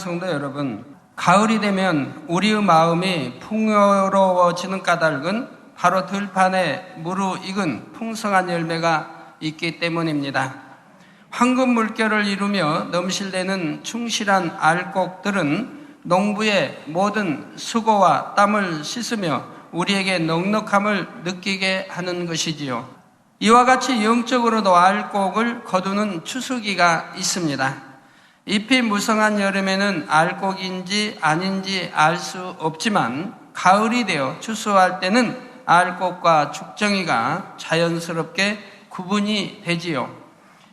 성도 여러분, 가을이 되면 우리의 마음이 풍요로워지는 까닭은 바로 들판에 무르익은 풍성한 열매가 있기 때문입니다. 황금 물결을 이루며 넘실대는 충실한 알곡들은 농부의 모든 수고와 땀을 씻으며 우리에게 넉넉함을 느끼게 하는 것이지요. 이와 같이 영적으로도 알곡을 거두는 추수기가 있습니다. 잎이 무성한 여름에는 알곡인지 아닌지 알 수 없지만 가을이 되어 추수할 때는 알곡과 죽정이가 자연스럽게 구분이 되지요.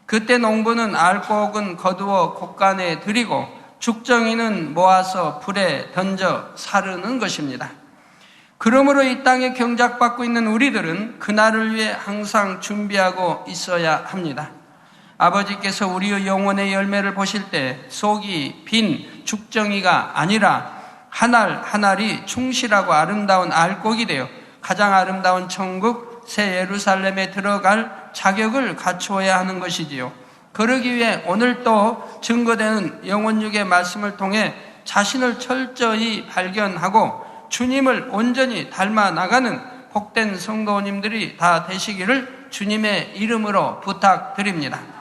그때 농부는 알곡은 거두어 곡간에 들이고 죽정이는 모아서 불에 던져 사르는 것입니다. 그러므로 이 땅에 경작받고 있는 우리들은 그날을 위해 항상 준비하고 있어야 합니다. 아버지께서 우리의 영혼의 열매를 보실 때 속이 빈 죽정이가 아니라 한 알 한 알이 충실하고 아름다운 알곡이 되어 가장 아름다운 천국 새 예루살렘에 들어갈 자격을 갖추어야 하는 것이지요. 그러기 위해 오늘 또 증거되는 영혼육의 말씀을 통해 자신을 철저히 발견하고 주님을 온전히 닮아 나가는 복된 성도님들이 다 되시기를 주님의 이름으로 부탁드립니다.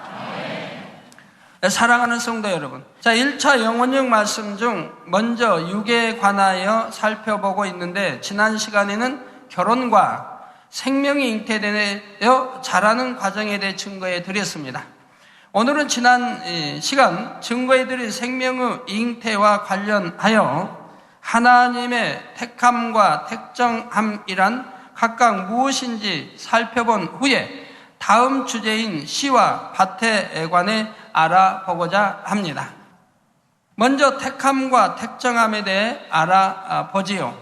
사랑하는 성도 여러분, 1차 영혼육 말씀 중 먼저 육에 관하여 살펴보고 있는데 지난 시간에는 결혼과 생명이 잉태되어 자라는 과정에 대해 증거해 드렸습니다. 오늘은 지난 시간 증거해 드린 생명의 잉태와 관련하여 하나님의 택함과 택정함이란 각각 무엇인지 살펴본 후에 다음 주제인 씨와 밭에 관해 알아보고자 합니다. 먼저 택함과 택정함에 대해 알아보지요.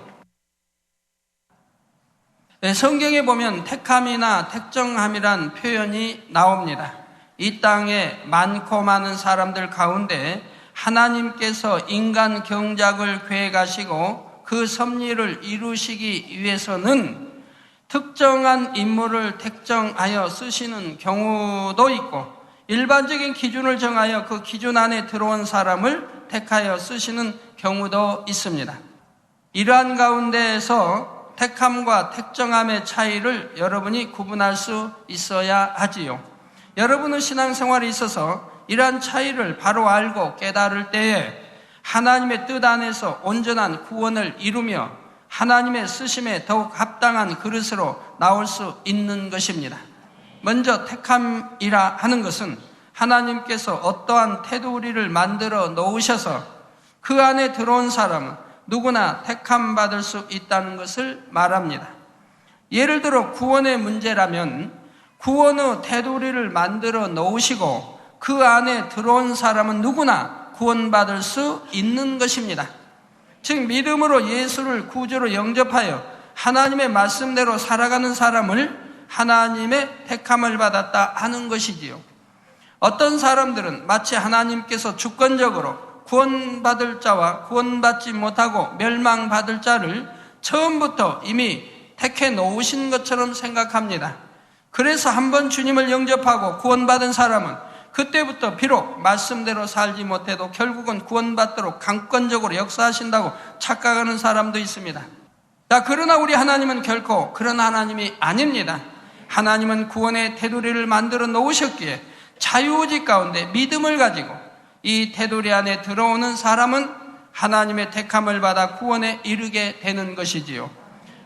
성경에 보면 택함이나 택정함이란 표현이 나옵니다. 이 땅에 많고 많은 사람들 가운데 하나님께서 인간 경작을 계획하시고 그 섭리를 이루시기 위해서는 특정한 인물을 택정하여 쓰시는 경우도 있고 일반적인 기준을 정하여 그 기준 안에 들어온 사람을 택하여 쓰시는 경우도 있습니다. 이러한 가운데에서 택함과 택정함의 차이를 여러분이 구분할 수 있어야 하지요. 여러분의 신앙생활에 있어서 이러한 차이를 바로 알고 깨달을 때에 하나님의 뜻 안에서 온전한 구원을 이루며 하나님의 쓰심에 더욱 합당한 그릇으로 나올 수 있는 것입니다. 먼저 택함이라 하는 것은 하나님께서 어떠한 테두리를 만들어 놓으셔서 그 안에 들어온 사람은 누구나 택함 받을 수 있다는 것을 말합니다. 예를 들어 구원의 문제라면 구원의 테두리를 만들어 놓으시고 그 안에 들어온 사람은 누구나 구원받을 수 있는 것입니다. 즉 믿음으로 예수를 구주로 영접하여 하나님의 말씀대로 살아가는 사람을 하나님의 택함을 받았다 하는 것이지요. 어떤 사람들은 마치 하나님께서 주권적으로 구원받을 자와 구원받지 못하고 멸망받을 자를 처음부터 이미 택해 놓으신 것처럼 생각합니다. 그래서 한번 주님을 영접하고 구원받은 사람은 그때부터 비록 말씀대로 살지 못해도 결국은 구원받도록 강권적으로 역사하신다고 착각하는 사람도 있습니다. 그러나 우리 하나님은 결코 그런 하나님이 아닙니다. 하나님은 구원의 테두리를 만들어 놓으셨기에 자유의지 가운데 믿음을 가지고 이 테두리 안에 들어오는 사람은 하나님의 택함을 받아 구원에 이르게 되는 것이지요.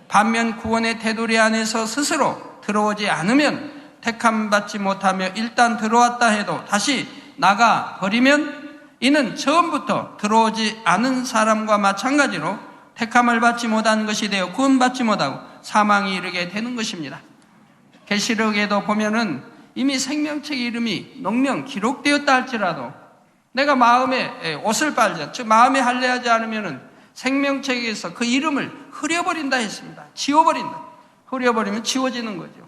반면 구원의 테두리 안에서 스스로 들어오지 않으면 택함 받지 못하며 일단 들어왔다 해도 다시 나가버리면 이는 처음부터 들어오지 않은 사람과 마찬가지로 택함을 받지 못한 것이 되어 구원받지 못하고 사망에 이르게 되는 것입니다. 계시록에도 보면은 이미 생명책 이름이 농명 기록되었다 할지라도 내가 마음에 옷을 빨자, 즉 마음에 할례하지 않으면은 생명책에서 그 이름을 흐려버린다 했습니다. 지워버린다. 흐려버리면 지워지는 거죠.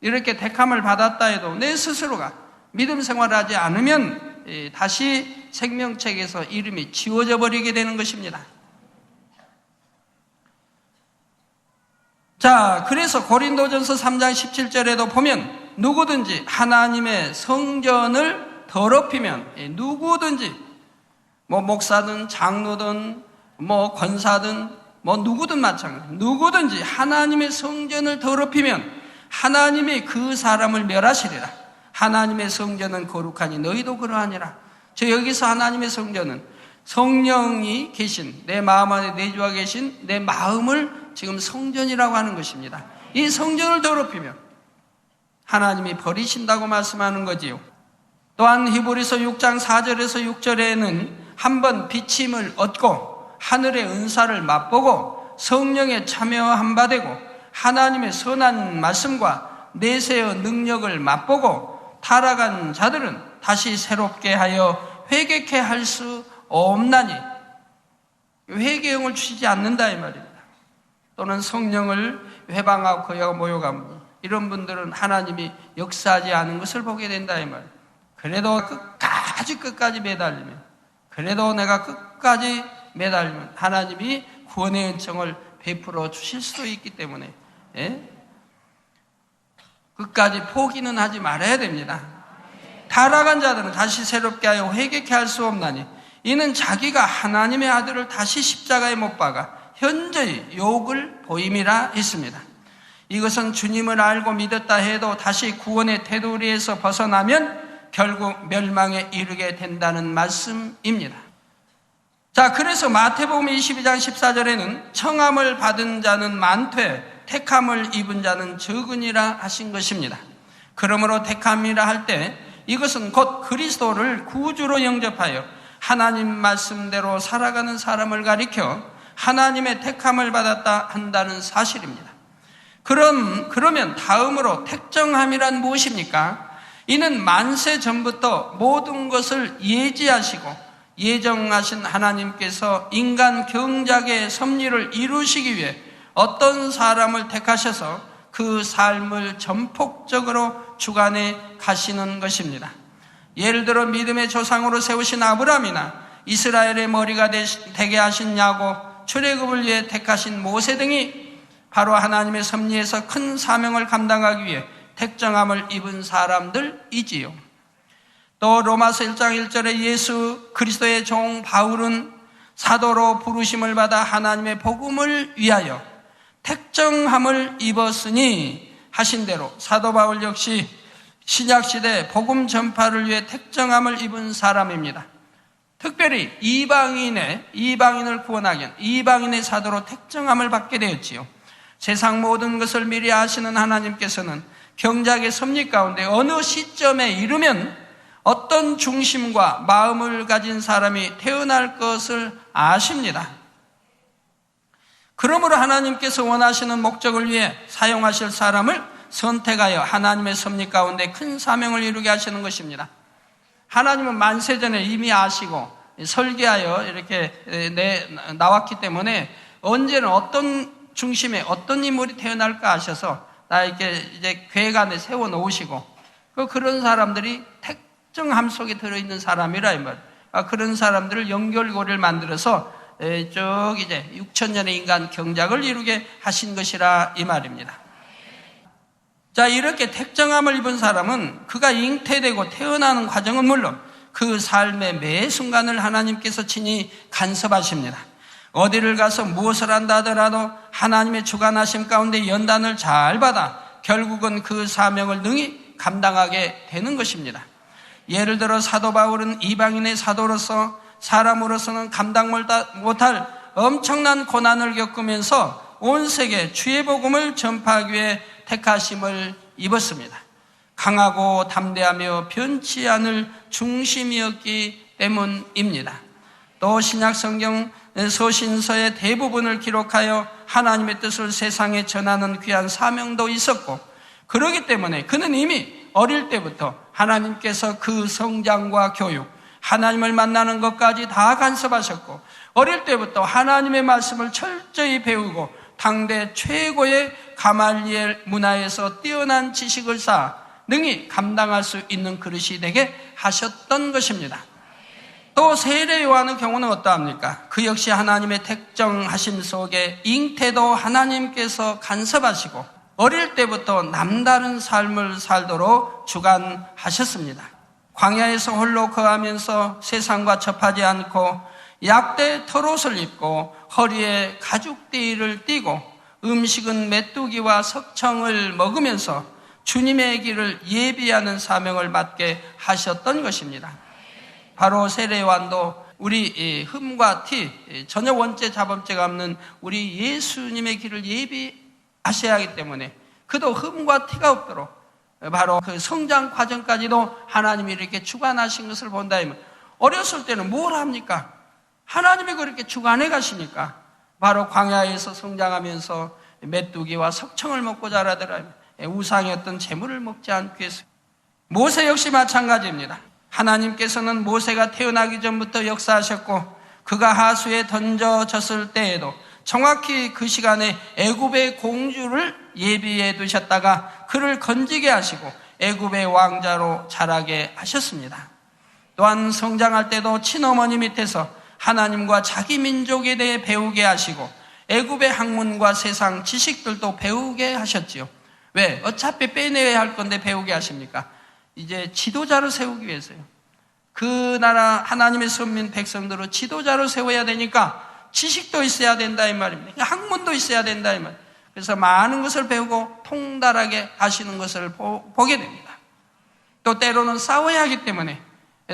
이렇게 택함을 받았다 해도 내 스스로가 믿음 생활을 하지 않으면 다시 생명책에서 이름이 지워져 버리게 되는 것입니다. 그래서 고린도전서 3장 17절에도 보면 누구든지 하나님의 성전을 더럽히면 누구든지 목사든 장로든 권사든 누구든 마찬가지. 누구든지 하나님의 성전을 더럽히면 하나님이 그 사람을 멸하시리라. 하나님의 성전은 거룩하니 너희도 그러하니라. 여기서 하나님의 성전은 성령이 계신, 내 마음 안에 내주와 계신 내 마음을 지금 성전이라고 하는 것입니다. 이 성전을 더럽히면 하나님이 버리신다고 말씀하는 거지요. 또한 히브리서 6장 4절에서 6절에는 한번 비침을 얻고 하늘의 은사를 맛보고 성령에 참여한 바 되고 하나님의 선한 말씀과 내세의 능력을 맛보고 타락한 자들은 다시 새롭게 하여 회개케 할 수 없나니, 회개형을 주시지 않는다 이 말입니다. 또는 성령을 회방하고 거여가 모욕하니, 이런 분들은 하나님이 역사하지 않은 것을 보게 된다 이 말입니다. 그래도 끝까지 매달리면, 그래도 내가 끝까지 매달리면 하나님이 구원의 은총을 베풀어 주실 수도 있기 때문에 끝까지 포기는 하지 말아야 됩니다. 타락한 자들은 다시 새롭게 하여 회개케 할 수 없나니 이는 자기가 하나님의 아들을 다시 십자가에 못 박아 현저히 욕을 보임이라 했습니다. 이것은 주님을 알고 믿었다 해도 다시 구원의 테두리에서 벗어나면 결국 멸망에 이르게 된다는 말씀입니다. 자, 그래서 마태복음 22장 14절에는 청함을 받은 자는 많되 택함을 입은 자는 적으니라 하신 것입니다. 그러므로 택함이라 할 때 이것은 곧 그리스도를 구주로 영접하여 하나님 말씀대로 살아가는 사람을 가리켜 하나님의 택함을 받았다 한다는 사실입니다. 그러면 다음으로 택정함이란 무엇입니까? 이는 만세 전부터 모든 것을 예지하시고 예정하신 하나님께서 인간 경작의 섭리를 이루시기 위해 어떤 사람을 택하셔서 그 삶을 전폭적으로 주관해 가시는 것입니다. 예를 들어 믿음의 조상으로 세우신 아브라함이나 이스라엘의 머리가 되게 하신 야곱, 출애굽을 위해 택하신 모세 등이 바로 하나님의 섭리에서 큰 사명을 감당하기 위해 택정함을 입은 사람들이지요. 또 로마서 1장 1절에 예수 그리스도의 종 바울은 사도로 부르심을 받아 하나님의 복음을 위하여 택정함을 입었으니 하신 대로 사도 바울 역시 신약시대 복음 전파를 위해 택정함을 입은 사람입니다. 특별히 이방인을 구원하기 위한 이방인의 사도로 택정함을 받게 되었지요. 세상 모든 것을 미리 아시는 하나님께서는 경작의 섭리 가운데 어느 시점에 이르면 어떤 중심과 마음을 가진 사람이 태어날 것을 아십니다. 그러므로 하나님께서 원하시는 목적을 위해 사용하실 사람을 선택하여 하나님의 섭리 가운데 큰 사명을 이루게 하시는 것입니다. 하나님은 만세전에 이미 아시고 설계하여 이렇게 나왔기 때문에 언제는 어떤 중심에 어떤 인물이 태어날까 하셔서 나 이렇게 이제 계획 안에 세워 놓으시고 그런 사람들이 택정함 속에 들어있는 사람이라 이 말. 그런 사람들을 연결고리를 만들어서 쭉 이제 6천년의 인간 경작을 이루게 하신 것이라 이 말입니다. 자, 이렇게 택정함을 입은 사람은 그가 잉태되고 태어나는 과정은 물론 그 삶의 매 순간을 하나님께서 친히 간섭하십니다. 어디를 가서 무엇을 한다 하더라도 하나님의 주관하심 가운데 연단을 잘 받아 결국은 그 사명을 능히 감당하게 되는 것입니다. 예를 들어 사도 바울은 이방인의 사도로서 사람으로서는 감당 못할 엄청난 고난을 겪으면서 온 세계에 주의 복음을 전파하기 위해 택하심을 입었습니다. 강하고 담대하며 변치 않을 중심이었기 때문입니다. 또 신약 성경 서신서의 대부분을 기록하여 하나님의 뜻을 세상에 전하는 귀한 사명도 있었고, 그렇기 때문에 그는 이미 어릴 때부터 하나님께서 그 성장과 교육, 하나님을 만나는 것까지 다 간섭하셨고, 어릴 때부터 하나님의 말씀을 철저히 배우고 당대 최고의 가말리엘 문화에서 뛰어난 지식을 쌓아 능히 감당할 수 있는 그릇이 되게 하셨던 것입니다. 또 세례 요한의 경우는 어떠합니까? 그 역시 하나님의 택정하심 속에 잉태도 하나님께서 간섭하시고 어릴 때부터 남다른 삶을 살도록 주관하셨습니다. 광야에서 홀로 거하면서 세상과 접하지 않고 약대 털옷을 입고 허리에 가죽띠를 띠고 음식은 메뚜기와 석청을 먹으면서 주님의 길을 예비하는 사명을 맡게 하셨던 것입니다. 바로 세례요한도 우리 흠과 티, 전혀 원죄 자범죄가 없는 우리 예수님의 길을 예비하셔야 하기 때문에 그도 흠과 티가 없도록 바로 그 성장 과정까지도 하나님이 이렇게 주관하신 것을 본다. 어렸을 때는 뭘 합니까? 하나님이 그렇게 주관해 가시니까 바로 광야에서 성장하면서 메뚜기와 석청을 먹고 자라더라. 우상이었던 재물을 먹지 않기 위해서. 모세 역시 마찬가지입니다. 하나님께서는 모세가 태어나기 전부터 역사하셨고 그가 하수에 던져졌을 때에도 정확히 그 시간에 애굽의 공주를 예비해 두셨다가 그를 건지게 하시고 애굽의 왕자로 자라게 하셨습니다. 또한 성장할 때도 친어머니 밑에서 하나님과 자기 민족에 대해 배우게 하시고 애굽의 학문과 세상 지식들도 배우게 하셨지요. 왜? 어차피 빼내야 할 건데 배우게 하십니까? 이제 지도자를 세우기 위해서요. 그 나라 하나님의 선민 백성들을 지도자로 세워야 되니까 지식도 있어야 된다 이 말입니다. 학문도 있어야 된다 이 말. 그래서 많은 것을 배우고 통달하게 하시는 것을 보게 됩니다. 또 때로는 싸워야 하기 때문에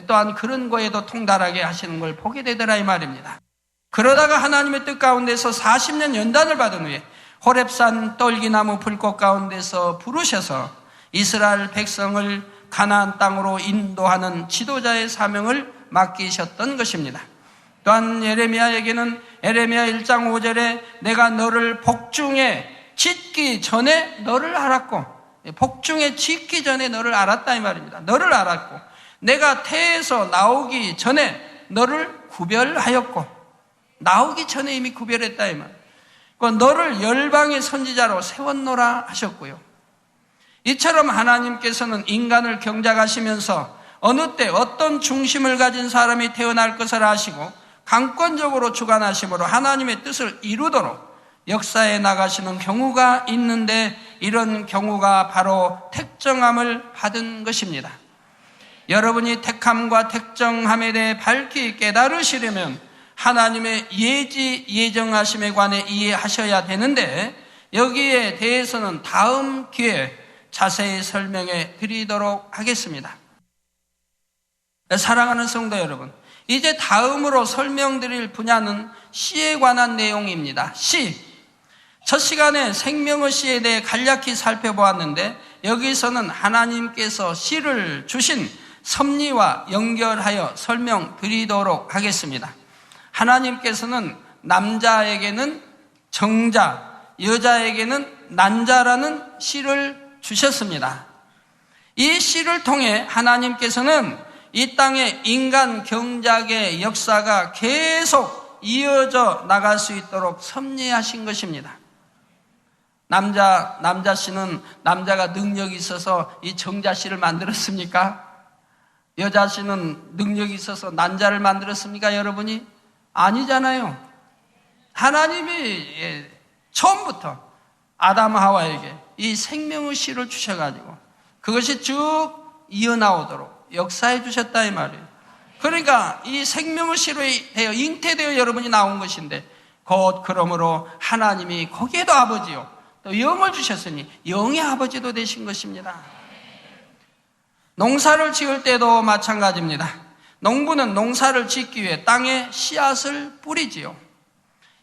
또한 그런 거에도 통달하게 하시는 걸 보게 되더라 이 말입니다. 그러다가 하나님의 뜻 가운데서 40년 연단을 받은 후에 호렙산 떨기나무 불꽃 가운데서 부르셔서 이스라엘 백성을 가나안 땅으로 인도하는 지도자의 사명을 맡기셨던 것입니다. 또한 예레미야에게는 예레미야 1장 5절에 내가 너를 복중에 짓기 전에 너를 알았고, 복중에 짓기 전에 너를 알았다 이 말입니다. 너를 알았고 내가 태에서 나오기 전에 너를 구별하였고, 나오기 전에 이미 구별했다 이 말. 너를 열방의 선지자로 세웠노라 하셨고요. 이처럼 하나님께서는 인간을 경작하시면서 어느 때 어떤 중심을 가진 사람이 태어날 것을 아시고 강권적으로 주관하심으로 하나님의 뜻을 이루도록 역사에 나가시는 경우가 있는데, 이런 경우가 바로 택정함을 받은 것입니다. 여러분이 택함과 택정함에 대해 밝히 깨달으시려면 하나님의 예정하심에 관해 이해하셔야 되는데, 여기에 대해서는 다음 기회에 자세히 설명해 드리도록 하겠습니다. 사랑하는 성도 여러분, 이제 다음으로 설명드릴 분야는 씨에 관한 내용입니다. 씨. 첫 시간에 생명의 씨에 대해 간략히 살펴보았는데, 여기서는 하나님께서 씨를 주신 섭리와 연결하여 설명드리도록 하겠습니다. 하나님께서는 남자에게는 정자, 여자에게는 난자라는 씨를 주셨습니다. 이 씨를 통해 하나님께서는 이 땅의 인간 경작의 역사가 계속 이어져 나갈 수 있도록 섭리하신 것입니다. 남자 씨는 남자가 능력이 있어서 이 정자 씨를 만들었습니까? 여자 씨는 능력이 있어서 난자를 만들었습니까? 여러분이? 아니잖아요. 하나님이 처음부터 아담 하와에게 이 생명의 씨를 주셔가지고 그것이 쭉 이어나오도록 역사해 주셨다 이 말이에요. 그러니까 이 생명의 씨로 되어 잉태되어 여러분이 나온 것인데, 곧 그러므로 하나님이 거기에도 아버지요 또 영을 주셨으니 영의 아버지도 되신 것입니다. 농사를 지을 때도 마찬가지입니다. 농부는 농사를 짓기 위해 땅에 씨앗을 뿌리지요.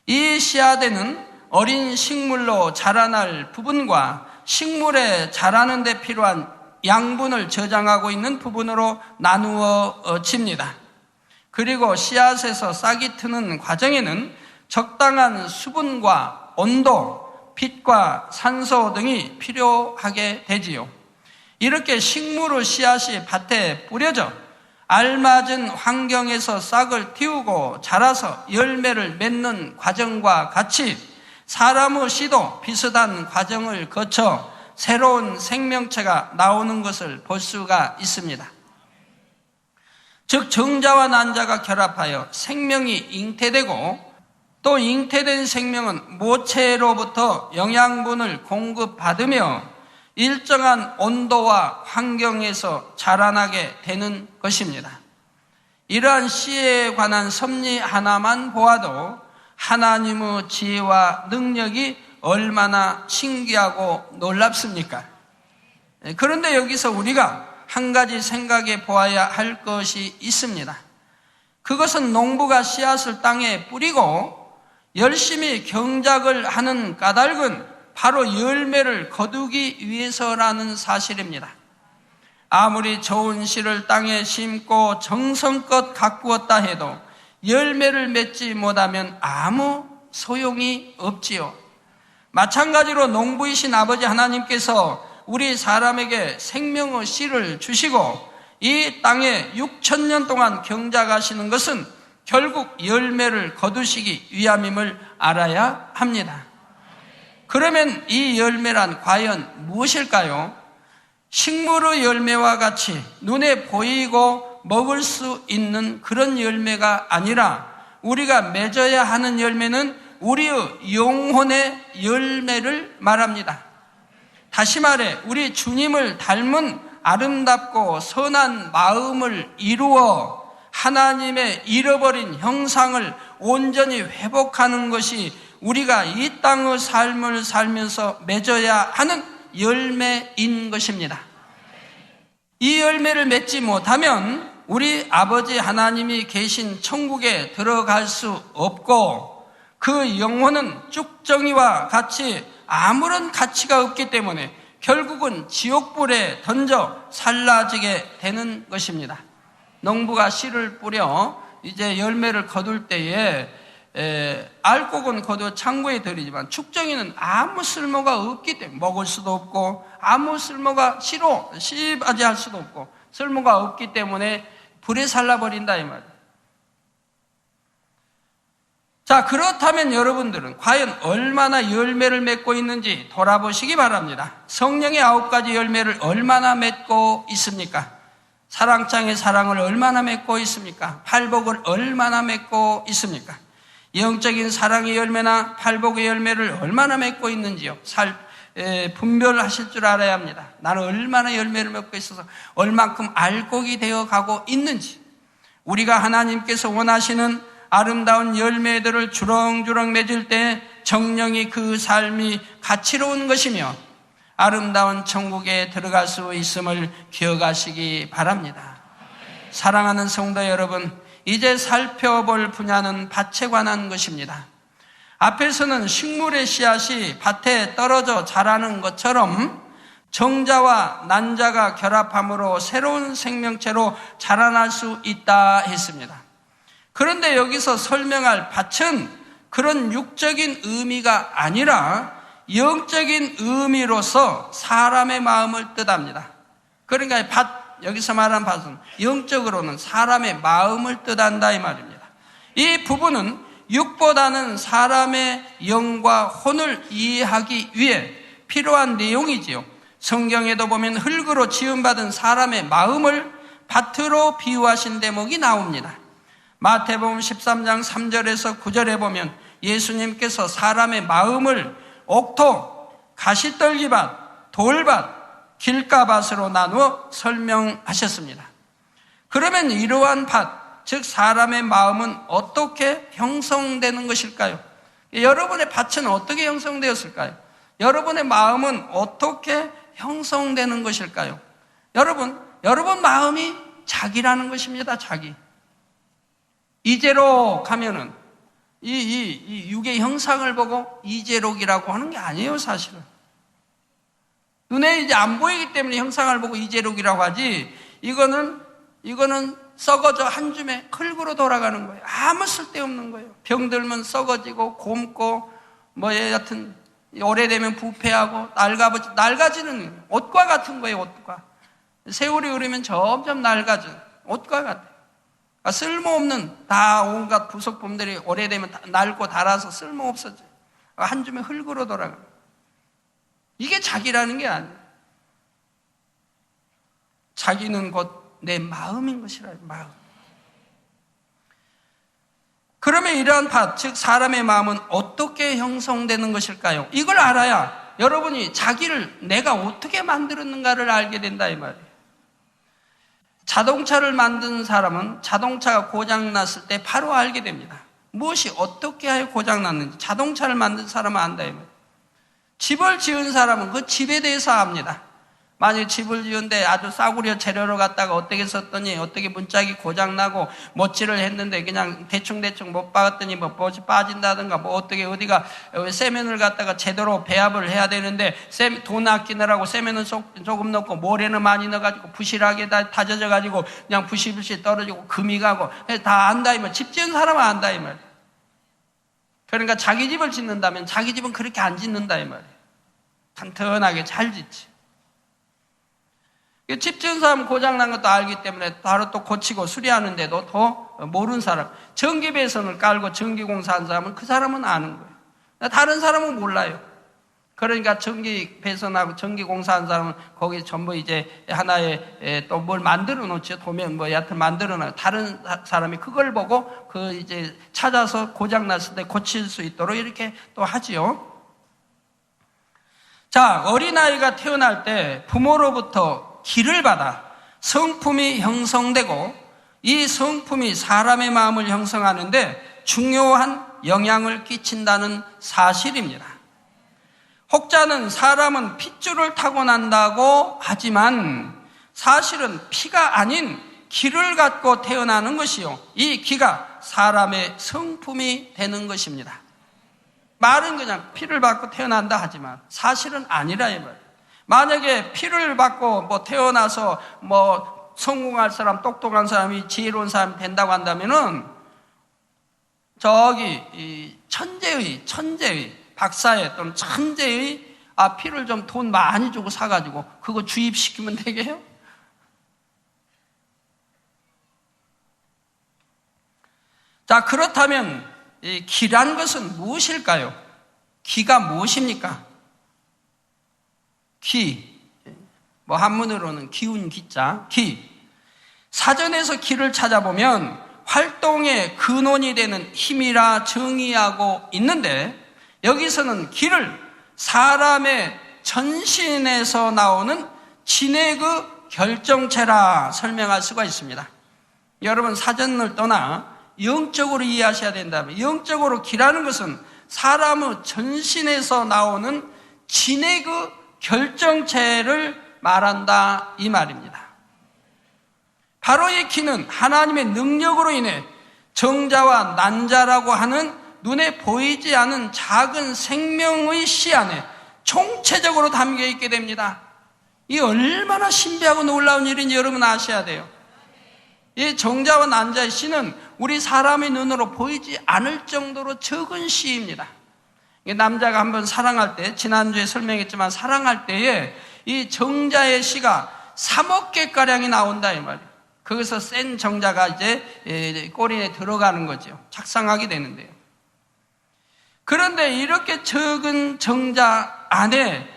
이 씨앗에는 어린 식물로 자라날 부분과 식물에 자라는 데 필요한 양분을 저장하고 있는 부분으로 나누어집니다. 그리고 씨앗에서 싹이 트는 과정에는 적당한 수분과 온도, 빛과 산소 등이 필요하게 되지요. 이렇게 식물의 씨앗이 밭에 뿌려져 알맞은 환경에서 싹을 틔우고 자라서 열매를 맺는 과정과 같이 사람의 씨도 비슷한 과정을 거쳐 새로운 생명체가 나오는 것을 볼 수가 있습니다. 즉 정자와 난자가 결합하여 생명이 잉태되고, 또 잉태된 생명은 모체로부터 영양분을 공급받으며 일정한 온도와 환경에서 자라나게 되는 것입니다. 이러한 씨에 관한 섭리 하나만 보아도 하나님의 지혜와 능력이 얼마나 신기하고 놀랍습니까? 그런데 여기서 우리가 한 가지 생각해 보아야 할 것이 있습니다. 그것은 농부가 씨앗을 땅에 뿌리고 열심히 경작을 하는 까닭은 바로 열매를 거두기 위해서라는 사실입니다. 아무리 좋은 씨를 땅에 심고 정성껏 가꾸었다 해도 열매를 맺지 못하면 아무 소용이 없지요. 마찬가지로 농부이신 아버지 하나님께서 우리 사람에게 생명의 씨를 주시고 이 땅에 6,000년 동안 경작하시는 것은 결국 열매를 거두시기 위함임을 알아야 합니다. 그러면 이 열매란 과연 무엇일까요? 식물의 열매와 같이 눈에 보이고 먹을 수 있는 그런 열매가 아니라 우리가 맺어야 하는 열매는 우리의 영혼의 열매를 말합니다. 다시 말해 우리 주님을 닮은 아름답고 선한 마음을 이루어 하나님의 잃어버린 형상을 온전히 회복하는 것이 우리가 이 땅의 삶을 살면서 맺어야 하는 열매인 것입니다. 이 열매를 맺지 못하면 우리 아버지 하나님이 계신 천국에 들어갈 수 없고 그 영혼은 쭉정이와 같이 아무런 가치가 없기 때문에 결국은 지옥불에 던져 살라지게 되는 것입니다. 농부가 씨를 뿌려 이제 열매를 거둘 때에 알곡은 거두어 창고에 들이지만 쭉정이는 아무 쓸모가 없기 때문에 먹을 수도 없고 아무 쓸모가 씨바지할 수도 없고 쓸모가 없기 때문에 불에 살라버린다 이 말이에요. 자, 그렇다면 여러분들은 과연 얼마나 열매를 맺고 있는지 돌아보시기 바랍니다. 성령의 9가지 열매를 얼마나 맺고 있습니까? 사랑장의 사랑을 얼마나 맺고 있습니까? 팔복을 얼마나 맺고 있습니까? 영적인 사랑의 열매나 팔복의 열매를 얼마나 맺고 있는지요? 분별하실 줄 알아야 합니다. 나는 얼마나 열매를 맺고 있어서 얼만큼 알곡이 되어 가고 있는지, 우리가 하나님께서 원하시는 아름다운 열매들을 주렁주렁 맺을 때 정령이 그 삶이 가치로운 것이며 아름다운 천국에 들어갈 수 있음을 기억하시기 바랍니다. 사랑하는 성도 여러분, 이제 살펴볼 분야는 밭에 관한 것입니다. 앞에서는 식물의 씨앗이 밭에 떨어져 자라는 것처럼 정자와 난자가 결합함으로 새로운 생명체로 자라날 수 있다 했습니다. 그런데 여기서 설명할 밭은 그런 육적인 의미가 아니라 영적인 의미로서 사람의 마음을 뜻합니다. 그러니까 여기서 말하는 밭은 영적으로는 사람의 마음을 뜻한다 이 말입니다. 이 부분은 육보다는 사람의 영과 혼을 이해하기 위해 필요한 내용이지요. 성경에도 보면 흙으로 지음받은 사람의 마음을 밭으로 비유하신 대목이 나옵니다. 마태복음 13장 3절에서 9절에 보면 예수님께서 사람의 마음을 옥토, 가시떨기밭, 돌밭, 길가밭으로 나누어 설명하셨습니다. 그러면 이러한 밭, 즉 사람의 마음은 어떻게 형성되는 것일까요? 여러분의 밭은 어떻게 형성되었을까요? 여러분의 마음은 어떻게 형성되는 것일까요? 여러분 마음이 자기라는 것입니다. 자기. 이제록 하면은 이 육의 형상을 보고 이제록이라고 하는 게 아니에요, 사실은. 눈에 이제 안 보이기 때문에 형상을 보고 이제록이라고 하지, 이거는 썩어져 한 줌에 흙으로 돌아가는 거예요. 아무 쓸데없는 거예요. 병들면 썩어지고 곪고 여하튼 오래되면 부패하고 낡아지는 옷과 같은 거예요. 옷과 세월이 흐르면 점점 낡아져. 옷과 같아요. 쓸모없는 다 온갖 부속품들이 오래되면 낡고 닳아서 쓸모없어져요. 한 줌의 흙으로 돌아가요. 이게 자기라는 게 아니에요. 자기는 곧 내 마음인 것이라, 마음. 그러면 이러한 밭, 즉 사람의 마음은 어떻게 형성되는 것일까요? 이걸 알아야 여러분이 자기를 내가 어떻게 만들었는가를 알게 된다 이 말이에요. 자동차를 만든 사람은 자동차가 고장났을 때 바로 알게 됩니다. 무엇이 어떻게 하여 고장났는지 자동차를 만든 사람은 안다 이 말이에요. 집을 지은 사람은 그 집에 대해서 압니다. 만약에 집을 지은데 아주 싸구려 재료로 갖다가 어떻게 썼더니 어떻게 문짝이 고장나고 못질을 했는데 그냥 대충 못 박았더니 뭐 못이 빠진다든가 뭐 어떻게 어디가 세면을 갖다가 제대로 배합을 해야 되는데 돈 아끼느라고 세면은 조금 넣고 모래는 많이 넣어가지고 부실하게 다 다져져가지고 그냥 부실부실 떨어지고 금이 가고 다 안다 이 말. 집 지은 사람은 안다 이 말. 그러니까 자기 집을 짓는다면 자기 집은 그렇게 안 짓는다 이 말이에요. 탄탄하게 잘 짓지. 집 지은 사람은 고장난 것도 알기 때문에 바로 또 고치고 수리하는데도 더 모르는 사람. 전기 배선을 깔고 전기공사한 사람은 그 사람은 아는 거예요. 다른 사람은 몰라요. 그러니까 전기 배선하고 전기공사한 사람은 거기 전부 이제 하나의 또 뭘 만들어 놓죠. 도면 뭐 여하튼 만들어 놔요. 다른 사람이 그걸 보고 그 이제 찾아서 고장났을 때 고칠 수 있도록 이렇게 또 하지요. 자, 어린아이가 태어날 때 부모로부터 기를 받아 성품이 형성되고 이 성품이 사람의 마음을 형성하는데 중요한 영향을 끼친다는 사실입니다. 혹자는 사람은 핏줄을 타고난다고 하지만 사실은 피가 아닌 기를 갖고 태어나는 것이요. 이 기가 사람의 성품이 되는 것입니다. 말은 그냥 피를 받고 태어난다 하지만 사실은 아니라 이 말이에요. 만약에 피를 받고 뭐 태어나서 뭐 성공할 사람, 똑똑한 사람이 지혜로운 사람이 된다고 한다면은 저기 이 천재의 박사의 또는 천재의 피를 좀 돈 많이 주고 사가지고 그거 주입시키면 되게요? 자, 그렇다면 이 기란 것은 무엇일까요? 기가 무엇입니까? 기, 뭐 한문으로는 기운 기자, 기. 사전에서 기를 찾아보면 활동의 근원이 되는 힘이라 정의하고 있는데 여기서는 기를 사람의 전신에서 나오는 진액의 결정체라 설명할 수가 있습니다. 여러분 사전을 떠나 영적으로 이해하셔야 된다면 영적으로 기라는 것은 사람의 전신에서 나오는 진액의 결정체를 말한다 이 말입니다. 바로 이 기는 하나님의 능력으로 인해 정자와 난자라고 하는 눈에 보이지 않은 작은 생명의 씨 안에 총체적으로 담겨 있게 됩니다. 이 얼마나 신비하고 놀라운 일인지 여러분 아셔야 돼요. 이 정자와 난자의 씨는 우리 사람의 눈으로 보이지 않을 정도로 적은 씨입니다. 남자가 한번 사랑할 때, 지난주에 설명했지만 사랑할 때에 이 정자의 씨가 3억 개가량이 나온다 이 말이에요. 거기서 센 정자가 이제 꼬리에 들어가는 거죠. 착상하게 되는데요. 그런데 이렇게 적은 정자 안에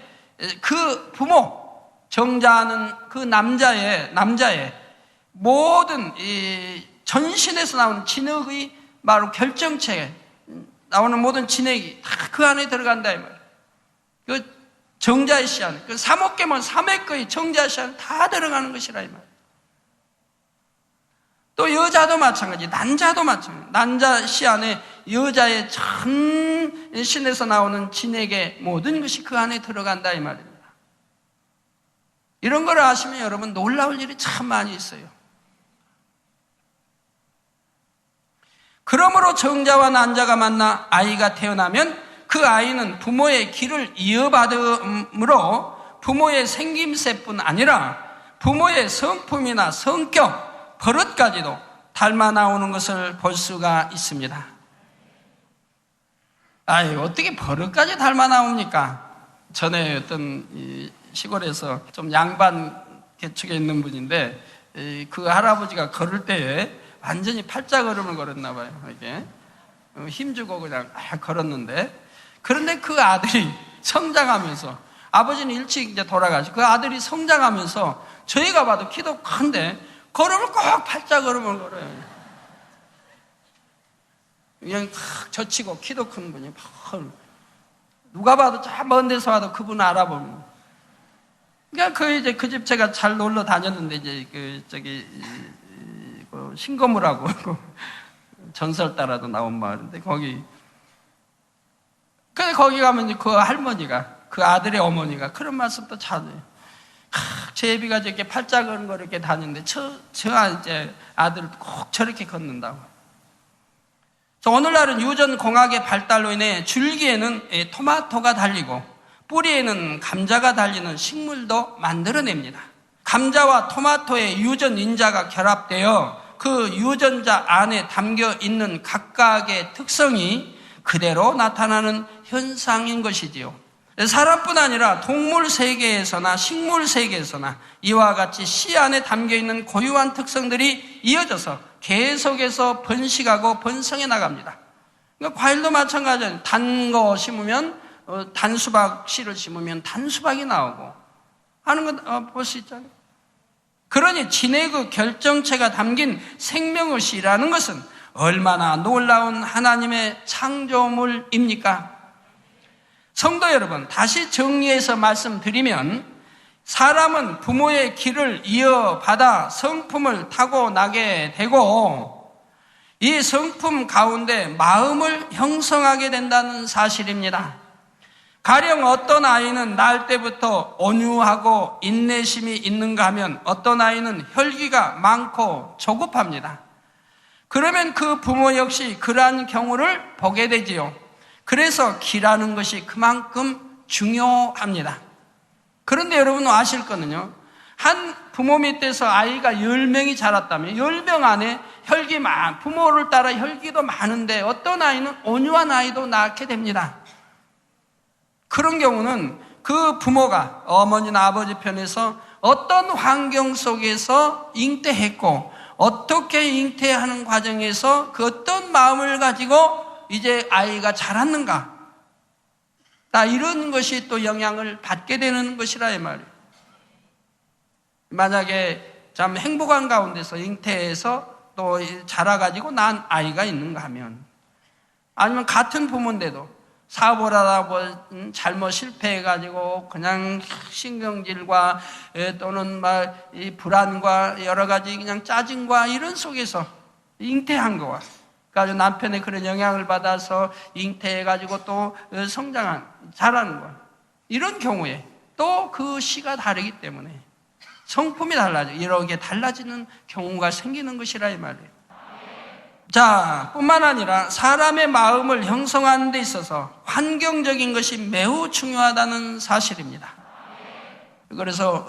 그 부모, 정자는 그 남자의 모든 이 전신에서 나오는 진흙의 바로 결정체에 나오는 모든 진액이 다 그 안에 들어간다 이 말이에요. 그 정자의 씨 안에, 그 3억 개면 3억의 정자의 씨 안에 다 들어가는 것이라 이 말이에요. 또 여자도 마찬가지, 난자도 마찬가지. 난자 씨 안에 여자의 전신에서 나오는 진액의 모든 것이 그 안에 들어간다 이 말입니다. 이런 걸 아시면 여러분 놀라울 일이 참 많이 있어요. 그러므로 정자와 난자가 만나 아이가 태어나면 그 아이는 부모의 기를 이어받음으로 부모의 생김새뿐 아니라 부모의 성품이나 성격, 버릇까지도 닮아 나오는 것을 볼 수가 있습니다. 어떻게 버릇까지 닮아 나옵니까? 전에 어떤 시골에서 좀 양반 계층에 있는 분인데 그 할아버지가 걸을 때에 완전히 팔자걸음을 걸었나 봐요. 이게 힘주고 그냥 걸었는데, 그런데 그 아들이 성장하면서, 아버지는 일찍 이제 돌아가시고 그 아들이 성장하면서 저희가 봐도 키도 큰데 걸음을 꼭 팔자걸음을 걸어요. 그냥 탁 젖히고 키도 큰 분이 막 누가 봐도 저 먼 데서 와도 그분 알아보면. 그러니까 그 집 제가 잘 놀러 다녔는데, 이제 신거무라고 전설 따라도 나온 마을인데, 근데 거기 가면 그 할머니가, 그 아들의 어머니가 그런 말씀도 잘해요. 제 애비가 저렇게 팔짝은 거 이렇게 다니는데, 저 이제 아들 꼭 저렇게 걷는다고. 오늘날은 유전공학의 발달로 인해 줄기에는 토마토가 달리고 뿌리에는 감자가 달리는 식물도 만들어냅니다. 감자와 토마토의 유전 인자가 결합되어 그 유전자 안에 담겨 있는 각각의 특성이 그대로 나타나는 현상인 것이지요. 사람뿐 아니라 동물 세계에서나 식물 세계에서나 이와 같이 씨 안에 담겨 있는 고유한 특성들이 이어져서 계속해서 번식하고 번성해 나갑니다. 그러니까 과일도 마찬가지예요. 단 거 심으면 단수박 씨를 심으면 단수박이 나오고 하는 거 볼 수 있잖아요. 그러니 진의 그 결정체가 담긴 생명의 씨라는 것은 얼마나 놀라운 하나님의 창조물입니까? 성도 여러분, 다시 정리해서 말씀드리면 사람은 부모의 길을 이어받아 성품을 타고나게 되고 이 성품 가운데 마음을 형성하게 된다는 사실입니다. 가령 어떤 아이는 날 때부터 온유하고 인내심이 있는가 하면 어떤 아이는 혈기가 많고 조급합니다. 그러면 그 부모 역시 그러한 경우를 보게 되지요. 그래서 기라는 것이 그만큼 중요합니다. 그런데 여러분 아실 거는요, 한 부모 밑에서 아이가 10명이 자랐다면 10명 안에 부모를 따라 혈기도 많은데 어떤 아이는 온유한 아이도 낳게 됩니다. 그런 경우는 그 부모가 어머니나 아버지 편에서 어떤 환경 속에서 잉태했고 어떻게 잉태하는 과정에서 그 어떤 마음을 가지고 이제 아이가 자랐는가, 이런 것이 또 영향을 받게 되는 것이라 이 말이에요. 만약에 참 행복한 가운데서 잉태해서 또 자라가지고 난 아이가 있는가 하면, 아니면 같은 부모인데도 사업을 하다 잘못 실패해가지고 그냥 신경질과 또는 이 불안과 여러 가지 그냥 짜증과 이런 속에서 잉태한 거와, 그래서 남편의 그런 영향을 받아서 잉태해가지고 또 자라는 거, 이런 경우에 또 그 씨가 다르기 때문에 성품이 달라져 이렇게 달라지는 경우가 생기는 것이라 이 말이에요. 자, 뿐만 아니라 사람의 마음을 형성하는 데 있어서 환경적인 것이 매우 중요하다는 사실입니다. 그래서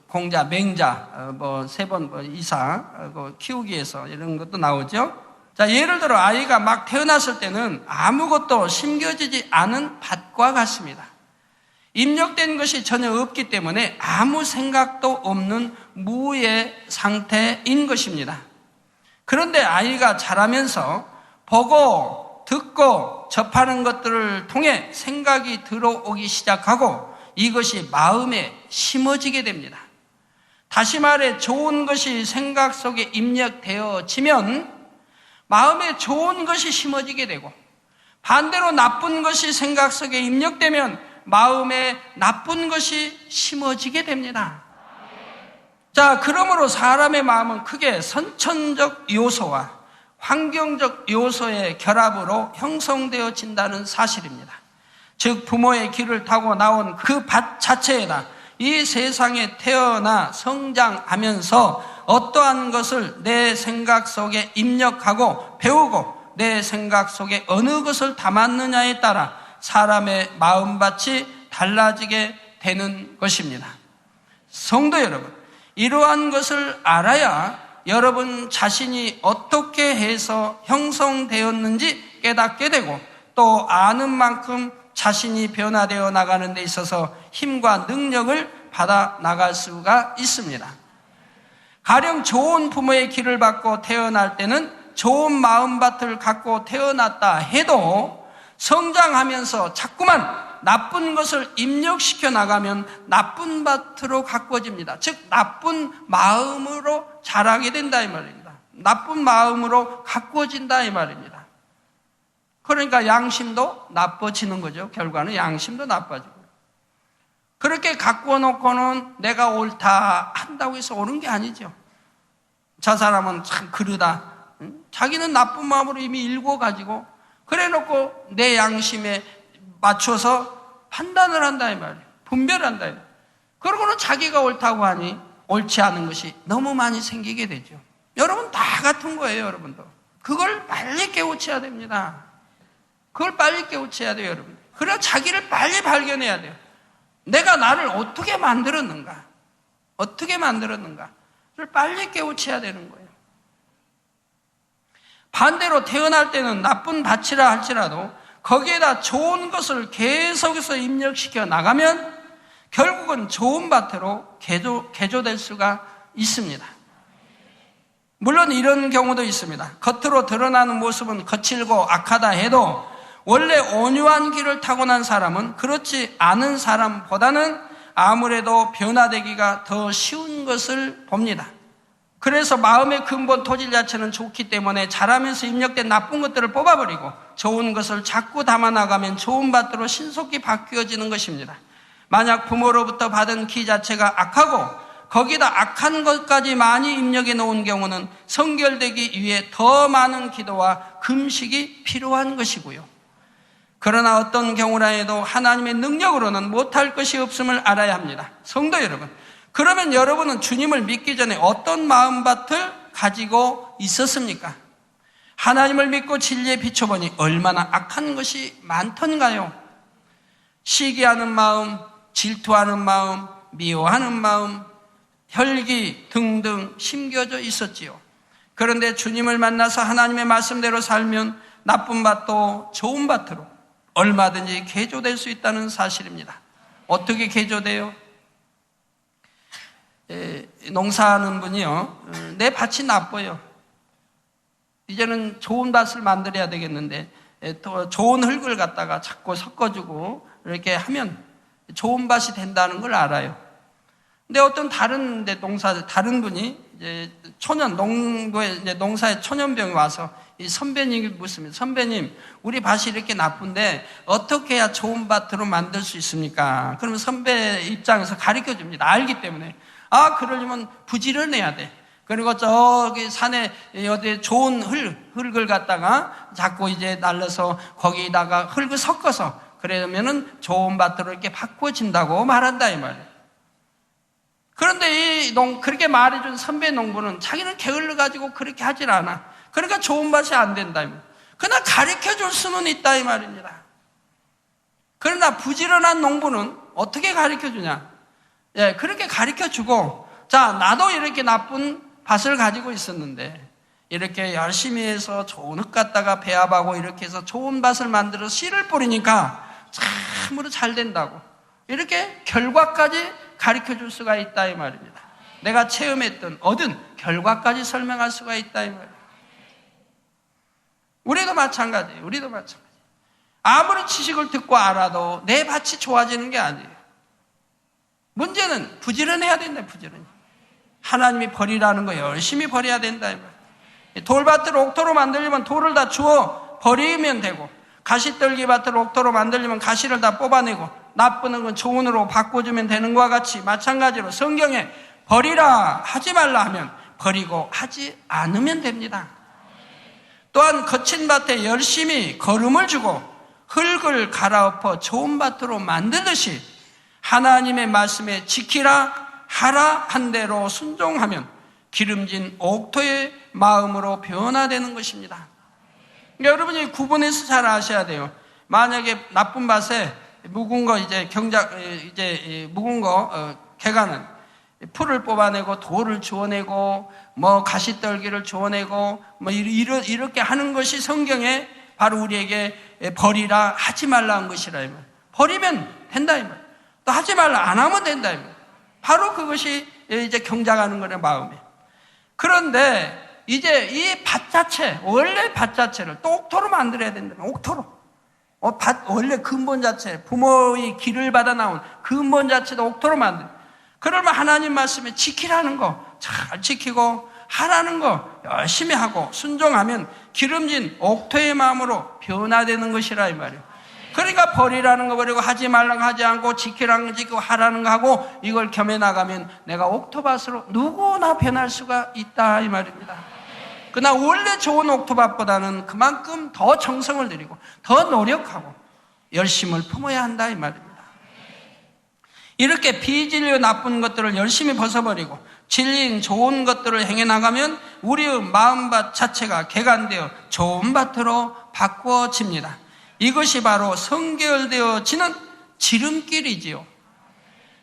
공자, 맹자 3번 이상 키우기 위해서 이런 것도 나오죠. 자, 예를 들어 아이가 막 태어났을 때는 아무것도 심겨지지 않은 밭과 같습니다. 입력된 것이 전혀 없기 때문에 아무 생각도 없는 무의 상태인 것입니다. 그런데 아이가 자라면서 보고 듣고 접하는 것들을 통해 생각이 들어오기 시작하고 이것이 마음에 심어지게 됩니다. 다시 말해 좋은 것이 생각 속에 입력되어지면 마음에 좋은 것이 심어지게 되고, 반대로 나쁜 것이 생각 속에 입력되면 마음에 나쁜 것이 심어지게 됩니다. 자, 그러므로 사람의 마음은 크게 선천적 요소와 환경적 요소의 결합으로 형성되어진다는 사실입니다. 즉 부모의 길을 타고 나온 그 밭 자체에다 이 세상에 태어나 성장하면서 어떠한 것을 내 생각 속에 입력하고 배우고 내 생각 속에 어느 것을 담았느냐에 따라 사람의 마음밭이 달라지게 되는 것입니다. 성도 여러분, 이러한 것을 알아야 여러분 자신이 어떻게 해서 형성되었는지 깨닫게 되고 또 아는 만큼 자신이 변화되어 나가는 데 있어서 힘과 능력을 받아 나갈 수가 있습니다. 가령 좋은 부모의 길을 받고 태어날 때는 좋은 마음밭을 갖고 태어났다 해도 성장하면서 자꾸만 나쁜 것을 입력시켜 나가면 나쁜 밭으로 가꿔집니다. 즉 나쁜 마음으로 자라게 된다 이 말입니다. 나쁜 마음으로 가꿔진다 이 말입니다. 그러니까 양심도 나빠지는 거죠. 결과는 양심도 나빠지고. 그렇게 가꾸어 놓고는 내가 옳다 한다고 해서 옳은 게 아니죠. 저 사람은 참 그러다. 자기는 나쁜 마음으로 이미 일궈가지고 그래 놓고 내 양심에 맞춰서 판단을 한다 이 말이에요. 분별한다 이 말이에요. 그러고는 자기가 옳다고 하니 옳지 않은 것이 너무 많이 생기게 되죠. 여러분 다 같은 거예요. 여러분도 그걸 빨리 깨우쳐야 됩니다. 그걸 빨리 깨우쳐야 돼요. 여러분. 그래야 자기를 빨리 발견해야 돼요. 내가 나를 어떻게 만들었는가, 어떻게 만들었는가를 빨리 깨우쳐야 되는 거예요. 반대로 태어날 때는 나쁜 밭이라 할지라도 거기에다 좋은 것을 계속해서 입력시켜 나가면 결국은 좋은 밭으로 개조될 수가 있습니다. 물론 이런 경우도 있습니다. 겉으로 드러나는 모습은 거칠고 악하다 해도 원래 온유한 길을 타고난 사람은 그렇지 않은 사람보다는 아무래도 변화되기가 더 쉬운 것을 봅니다. 그래서 마음의 근본 토질 자체는 좋기 때문에 자라면서 입력된 나쁜 것들을 뽑아버리고 좋은 것을 자꾸 담아나가면 좋은 밭으로 신속히 바뀌어지는 것입니다. 만약 부모로부터 받은 기 자체가 악하고 거기다 악한 것까지 많이 입력해 놓은 경우는 성결되기 위해 더 많은 기도와 금식이 필요한 것이고요. 그러나 어떤 경우라 해도 하나님의 능력으로는 못할 것이 없음을 알아야 합니다. 성도 여러분, 그러면 여러분은 주님을 믿기 전에 어떤 마음밭을 가지고 있었습니까? 하나님을 믿고 진리에 비춰보니 얼마나 악한 것이 많던가요? 시기하는 마음, 질투하는 마음, 미워하는 마음, 혈기 등등 심겨져 있었지요. 그런데 주님을 만나서 하나님의 말씀대로 살면 나쁜 밭도 좋은 밭으로 얼마든지 개조될 수 있다는 사실입니다. 어떻게 개조돼요? 농사하는 분이요, 내 밭이 나빠요. 이제는 좋은 밭을 만들어야 되겠는데 더 좋은 흙을 갖다가 자꾸 섞어주고 이렇게 하면 좋은 밭이 된다는 걸 알아요. 근데 어떤 다른 분이 이제 농사에 초년병이 와서 이 선배님이 묻습니다. 선배님, 우리 밭이 이렇게 나쁜데 어떻게 해야 좋은 밭으로 만들 수 있습니까? 그러면 선배 입장에서 가르쳐 줍니다. 알기 때문에. 그러려면 부지런해야 돼. 그리고 저기 산에 어디 좋은 흙을 갖다가 자꾸 이제 날려서 거기다가 흙을 섞어서 그러면은 좋은 밭으로 이렇게 바꿔진다고 말한다 이 말이에요. 그런데 그렇게 말해준 선배 농부는 자기는 게을러 가지고 그렇게 하질 않아. 그러니까 좋은 밭이 안 된다. 그러나 가르쳐 줄 수는 있다 이 말입니다. 그러나 부지런한 농부는 어떻게 가르쳐 주냐? 그렇게 가르쳐 주고, 자, 나도 이렇게 나쁜 밭을 가지고 있었는데 이렇게 열심히 해서 좋은 흙 갖다가 배합하고 이렇게 해서 좋은 밭을 만들어서 씨를 뿌리니까 참으로 잘 된다고. 이렇게 결과까지 가르쳐 줄 수가 있다 이 말입니다. 내가 체험했던 얻은 결과까지 설명할 수가 있다 이 말입니다. 우리도 마찬가지예요. 아무리 지식을 듣고 알아도 내 밭이 좋아지는 게 아니에요. 문제는 부지런해야 된다. 부지런히 하나님이 버리라는 거 열심히 버려야 된다 이 말이에요. 돌밭을 옥토로 만들려면 돌을 다 주워 버리면 되고, 가시떨기 밭을 옥토로 만들려면 가시를 다 뽑아내고 나쁜 건 좋은으로 바꿔주면 되는 것과 같이 마찬가지로 성경에 버리라 하지 말라 하면 버리고 하지 않으면 됩니다. 또한 거친 밭에 열심히 거름을 주고 흙을 갈아엎어 좋은 밭으로 만들듯이 하나님의 말씀에 지키라 하라 한 대로 순종하면 기름진 옥토의 마음으로 변화되는 것입니다. 그러니까 여러분이 구분해서 잘 아셔야 돼요. 만약에 나쁜 밭에 묵은 거 묵은 거 개가는 풀을 뽑아내고 돌을 주워내고 뭐 가시떨기를 주워내고 뭐 이렇게 하는 것이 성경에 바로 우리에게 버리라 하지 말라 한 것이라 이 말. 버리면 된다 이 말. 또 하지 말라 안 하면 된다 이 말. 바로 그것이 이제 경작하는 거네 마음에. 그런데 이제 이 밭 자체, 원래 밭 자체를 또 옥토로 만들어야 된다. 옥토로. 원래 근본 자체, 부모의 길을 받아 나온 근본 자체도 옥토로 만들. 그러면 하나님 말씀에 지키라는 거 잘 지키고 하라는 거 열심히 하고 순종하면 기름진 옥토의 마음으로 변화되는 것이라 이 말이에요. 그러니까 버리라는 거 버리고 하지 말라는 거 하지 않고 지키라는 거 지키고 하라는 거 하고 이걸 겸해 나가면 내가 옥토밭으로 누구나 변할 수가 있다 이 말입니다. 그러나 원래 좋은 옥토밭보다는 그만큼 더 정성을 들이고 더 노력하고 열심을 품어야 한다 이 말입니다. 이렇게 비진리의 나쁜 것들을 열심히 벗어버리고 진리인 좋은 것들을 행해 나가면 우리의 마음밭 자체가 개간되어 좋은 밭으로 바꾸어집니다. 이것이 바로 성결되어지는 지름길이지요.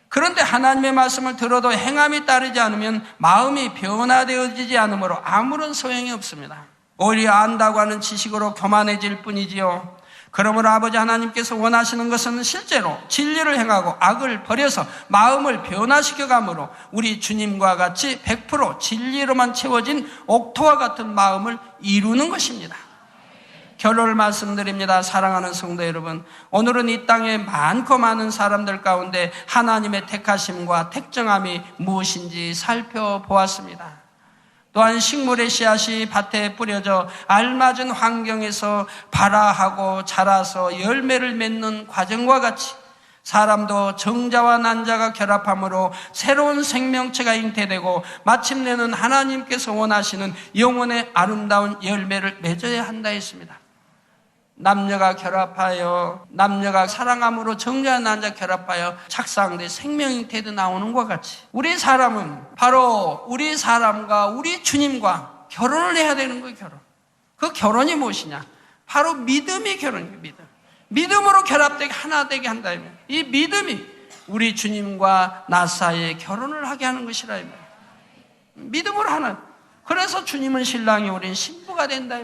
그런데 하나님의 말씀을 들어도 행함이 따르지 않으면 마음이 변화되어지지 않으므로 아무런 소용이 없습니다. 오히려 안다고 하는 지식으로 교만해질 뿐이지요. 그러므로 아버지 하나님께서 원하시는 것은 실제로 진리를 행하고 악을 버려서 마음을 변화시켜가므로 우리 주님과 같이 100% 진리로만 채워진 옥토와 같은 마음을 이루는 것입니다. 결론을 말씀드립니다. 사랑하는 성도 여러분, 오늘은 이 땅에 많고 많은 사람들 가운데 하나님의 택하심과 택정함이 무엇인지 살펴보았습니다. 또한 식물의 씨앗이 밭에 뿌려져 알맞은 환경에서 발화하고 자라서 열매를 맺는 과정과 같이 사람도 정자와 난자가 결합함으로 새로운 생명체가 잉태되고 마침내는 하나님께서 원하시는 영혼의 아름다운 열매를 맺어야 한다 했습니다. 남녀가 결합하여 남녀가 사랑함으로 정자와 난자 결합하여 착상돼 생명잉태도 나오는 것 같이 우리 사람은 바로 우리 사람과 우리 주님과 결혼을 해야 되는 거예요. 결혼. 그 결혼이 무엇이냐? 바로 믿음이 결혼이에요. 믿음으로 결합되게 하나 되게 한다. 이 믿음이 우리 주님과 나 사이에 결혼을 하게 하는 것이라. 믿음으로 하나. 그래서 주님은 신랑이 우린 신부가 된다.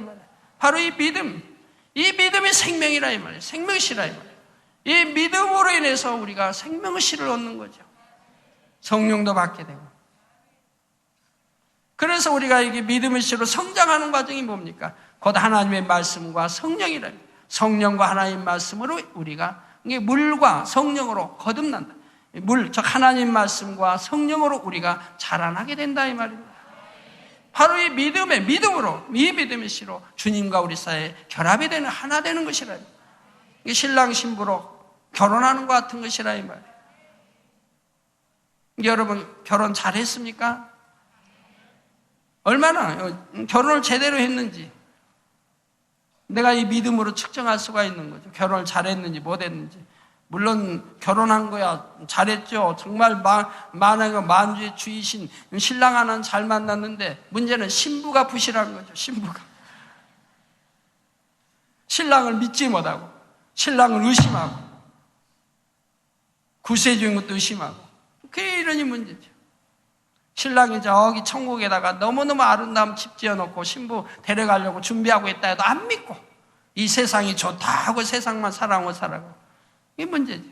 바로 이 믿음. 이 믿음이 생명이라 이 말이에요. 생명씨라 이 말이에요. 이 믿음으로 인해서 우리가 생명씨를 얻는 거죠. 성령도 받게 되고. 그래서 우리가 이게 믿음의 씨로 성장하는 과정이 뭡니까? 곧 하나님의 말씀과 성령이라. 성령과 하나님의 말씀으로 우리가 이게 물과 성령으로 거듭난다. 물, 즉 하나님 말씀과 성령으로 우리가 자라나게 된다 이 말입니다. 바로 이 믿음으로, 이 믿음의 씨로 주님과 우리 사이에 결합이 되는, 하나 되는 것이라. 이게 신랑 신부로 결혼하는 것 같은 것이라 이 말이에요. 여러분, 결혼 잘했습니까? 얼마나 결혼을 제대로 했는지 내가 이 믿음으로 측정할 수가 있는 거죠. 결혼을 잘했는지 못했는지. 물론 결혼한 거야 잘했죠. 정말 만왕의 만주의 주이신 신랑 하나는 잘 만났는데 문제는 신부가 부실한 거죠. 신부가 신랑을 믿지 못하고 신랑을 의심하고 구세주인 것도 의심하고 그게 이러니 문제죠. 신랑이 저기 천국에다가 너무너무 아름다운 집 지어놓고 신부 데려가려고 준비하고 있다 해도 안 믿고 이 세상이 좋다 하고 세상만 사랑하고 살아가고 이게 문제죠.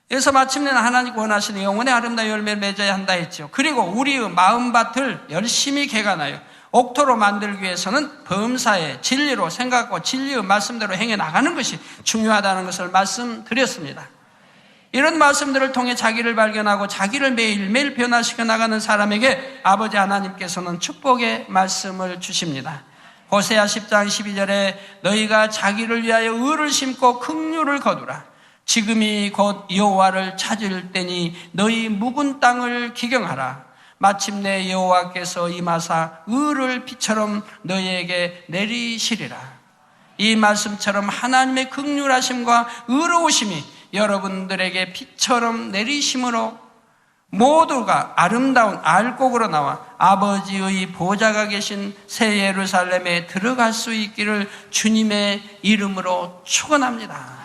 그래서 마침내는 하나님 원하시는 영혼의 아름다운 열매를 맺어야 한다 했죠. 그리고 우리의 마음밭을 열심히 개간하여 옥토로 만들기 위해서는 범사에 진리로 생각하고 진리의 말씀대로 행해 나가는 것이 중요하다는 것을 말씀드렸습니다. 이런 말씀들을 통해 자기를 발견하고 자기를 매일매일 변화시켜 나가는 사람에게 아버지 하나님께서는 축복의 말씀을 주십니다. 호세아 10장 12절에 너희가 자기를 위하여 의를 심고 긍휼을 거두라. 지금이 곧 여호와를 찾을 때니 너희 묵은 땅을 기경하라. 마침내 여호와께서 임하사 의를 비처럼 너희에게 내리시리라. 이 말씀처럼 하나님의 긍휼하심과 의로우심이 여러분들에게 비처럼 내리심으로 모두가 아름다운 알곡으로 나와 아버지의 보좌가 계신 새 예루살렘에 들어갈 수 있기를 주님의 이름으로 축원합니다.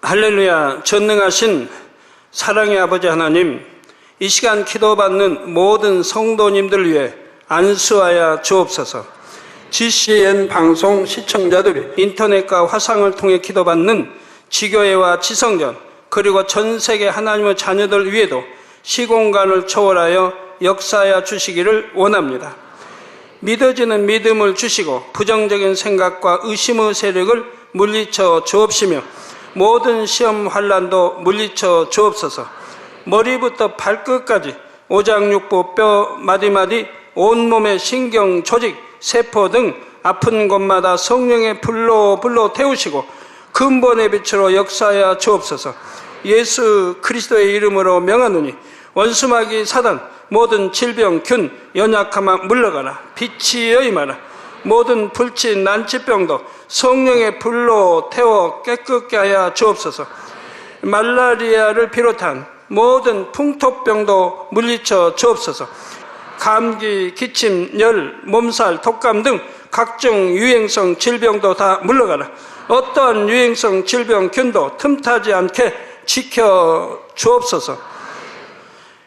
할렐루야. 전능하신 사랑의 아버지 하나님, 이 시간 기도받는 모든 성도님들 위해 안수하여 주옵소서. GCN 방송 시청자들이 인터넷과 화상을 통해 기도받는 지교회와 지성전 그리고 전 세계 하나님의 자녀들 위에도 시공간을 초월하여 역사하여 주시기를 원합니다. 믿어지는 믿음을 주시고 부정적인 생각과 의심의 세력을 물리쳐 주옵시며 모든 시험 환난도 물리쳐 주옵소서. 머리부터 발끝까지 오장육부 뼈 마디마디 온몸의 신경 조직 세포 등 아픈 곳마다 성령의 불로 태우시고 근본의 빛으로 역사하여 주옵소서. 예수 그리스도의 이름으로 명하노니 원수마귀 사단 모든 질병 균 연약함아 물러가라. 빛이 임하라. 모든 불치 난치병도 성령의 불로 태워 깨끗게 하여 주옵소서. 말라리아를 비롯한 모든 풍토병도 물리쳐 주옵소서. 감기, 기침, 열, 몸살, 독감 등 각종 유행성 질병도 다 물러가라. 어떠한 유행성 질병균도 틈타지 않게 지켜 주옵소서.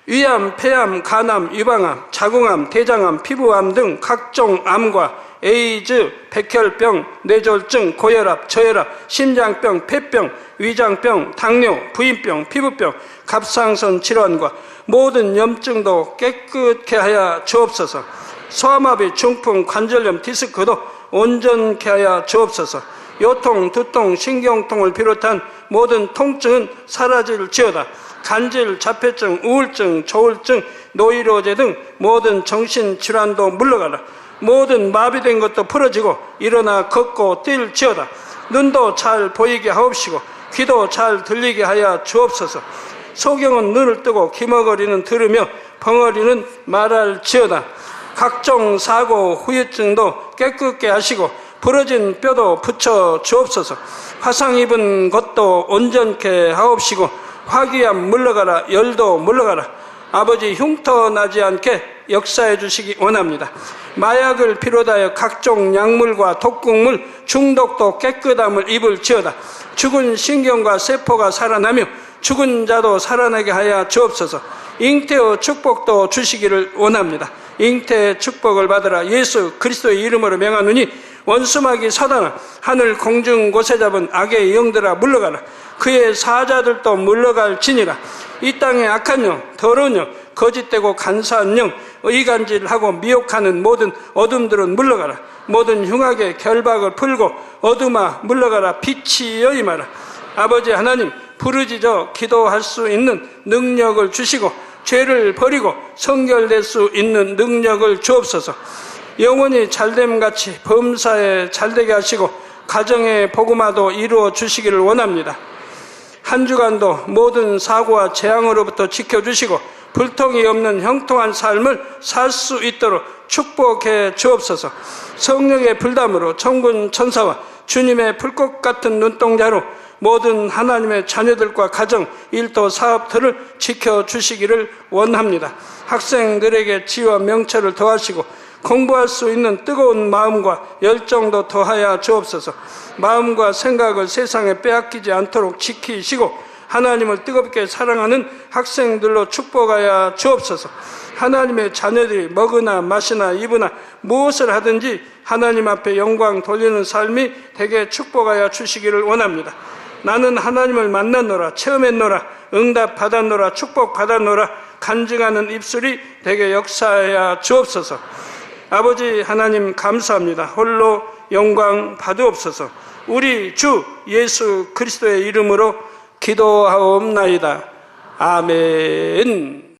위암, 폐암, 간암, 유방암, 자궁암, 대장암, 피부암 등 각종 암과 에이즈, 백혈병, 뇌졸중, 고혈압, 저혈압, 심장병, 폐병, 위장병, 당뇨, 부인병, 피부병, 갑상선 질환과 모든 염증도 깨끗게 하여 주옵소서. 소아마비, 중풍, 관절염, 디스크도 온전케 하여 주옵소서. 요통, 두통, 신경통을 비롯한 모든 통증은 사라질지어다. 간질, 자폐증, 우울증, 조울증, 노이로제 등 모든 정신질환도 물러가라. 모든 마비된 것도 풀어지고 일어나 걷고 뛸지어다. 눈도 잘 보이게 하옵시고 귀도 잘 들리게 하여 주옵소서. 소경은 눈을 뜨고 기머거리는 들으며 벙어리는 말할지어다. 각종 사고, 후유증도 깨끗게 하시고 부러진 뼈도 붙여 주옵소서. 화상 입은 것도 온전케 하옵시고 화기암 물러가라. 열도 물러가라. 아버지 흉터 나지 않게 역사해 주시기 원합니다. 마약을 비롯하여 각종 약물과 독극물 중독도 깨끗함을 입을지어다. 죽은 신경과 세포가 살아나며 죽은 자도 살아나게 하여 주옵소서. 잉태의 축복도 주시기를 원합니다. 잉태의 축복을 받으라. 예수 그리스도의 이름으로 명하노니 원수마귀 사단아 하늘 공중 곳에 잡은 악의 영들아 물러가라. 그의 사자들도 물러갈지니라. 이 땅의 악한 영, 더러운 영, 거짓되고 간사한 영, 의간질하고 미혹하는 모든 어둠들은 물러가라. 모든 흉악의 결박을 풀고 어둠아 물러가라. 빛이 임하라. 아버지 하나님, 부르짖어 기도할 수 있는 능력을 주시고 죄를 버리고 성결될 수 있는 능력을 주옵소서. 영원히 잘됨같이 범사에 잘되게 하시고 가정의 복음화도 이루어 주시기를 원합니다. 한 주간도 모든 사고와 재앙으로부터 지켜주시고 불통이 없는 형통한 삶을 살 수 있도록 축복해 주옵소서. 성령의 불담으로 천군 천사와 주님의 불꽃 같은 눈동자로 모든 하나님의 자녀들과 가정, 일도, 사업들을 지켜주시기를 원합니다. 학생들에게 지혜와 명철을 더하시고 공부할 수 있는 뜨거운 마음과 열정도 더하여 주옵소서. 마음과 생각을 세상에 빼앗기지 않도록 지키시고 하나님을 뜨겁게 사랑하는 학생들로 축복하여 주옵소서. 하나님의 자녀들이 먹으나 마시나 입으나 무엇을 하든지 하나님 앞에 영광 돌리는 삶이 되게 축복하여 주시기를 원합니다. 나는 하나님을 만났노라, 체험했노라, 응답 받았노라, 축복 받았노라 간증하는 입술이 되게 역사하여 주옵소서. 아버지 하나님 감사합니다. 홀로 영광 받으옵소서. 우리 주 예수 그리스도의 이름으로 기도하옵나이다. 아멘.